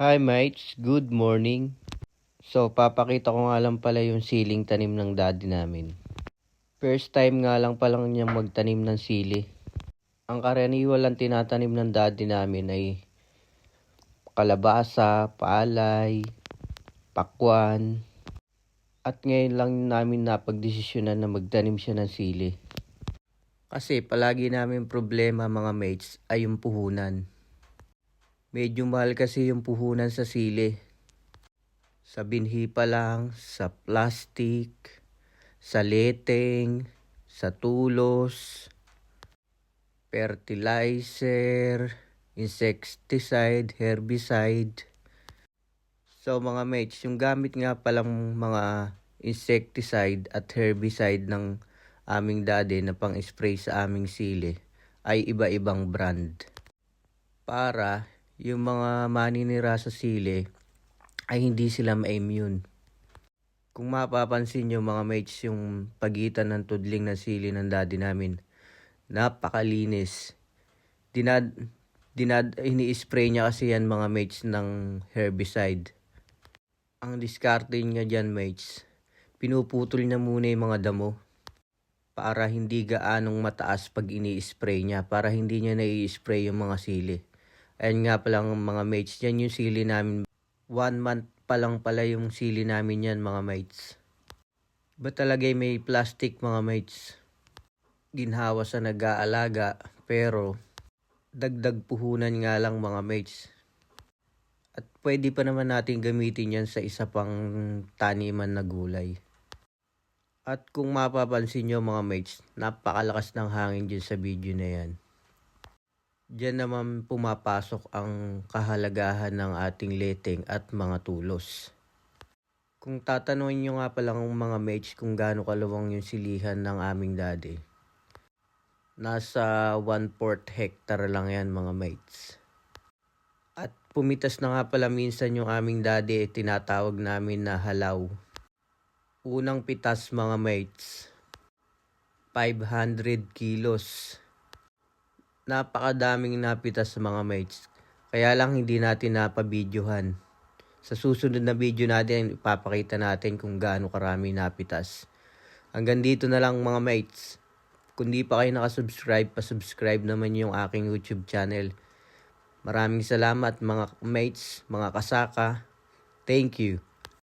Hi mates, good morning. So, papakita ko nga lang pala yung siling tanim ng daddy namin. First time nga lang pala niyang magtanim ng sili. Ang karaniwan lang tinatanim ng daddy namin ay kalabasa, palay, pakwan. At ngayon lang namin napagdesisyonan na magtanim siya ng sili. Kasi palagi namin problema mga mates ay yung puhunan. Medyo mahal kasi yung puhunan sa sili. Sa binhi pa lang, sa plastic, sa leteng, sa tulos, fertilizer, insecticide, herbicide. So mga mates, yung gamit nga palang mga insecticide at herbicide ng aming daddy na pang-spray sa aming sili ay iba-ibang brand. Para yung mga maninira sa sili ay hindi sila ma-immune. Kung mapapansin nyo mga mates, yung pagitan ng tudling ng sili ng daddy namin, napakalinis. Ini-spray niya kasi yan mga mates ng herbicide. Ang diskarte niya dyan mates, pinuputol niya muna yung mga damo para hindi gaanong mataas pag ini-spray niya, para hindi niya na-i-spray yung mga sili. Ayun nga palang mga mates, yan yung sili namin. 1 month pa lang pala yung sili namin yan mga mates. Ba talaga may plastic mga mates? Ginhawa sa nag-aalaga pero dagdag puhunan nga lang mga mates. At pwede pa naman natin gamitin yan sa isa pang taniman na gulay. At kung mapapansin nyo mga mates, napakalakas ng hangin dyan sa video na yan. Diyan naman pumapasok ang kahalagahan ng ating leteng at mga tulos. Kung tatanungin nyo nga palang mga mates kung gaano kaluwang yung silihan ng aming daddy, nasa 1/4 hectare lang yan mga mates. At pumitas na nga pala minsan yung aming daddy, tinatawag namin na halaw. Unang pitas mga mates, 500 kilos. Napakadaming napitas mga mates. Kaya lang hindi natin napabidyohan. Sa susunod na video natin, ipapakita natin kung gaano karami napitas. Hanggang dito na lang mga mates. Kung di pa kayo nakasubscribe, pasubscribe naman yung aking YouTube channel. Maraming salamat mga mates, mga kasaka. Thank you.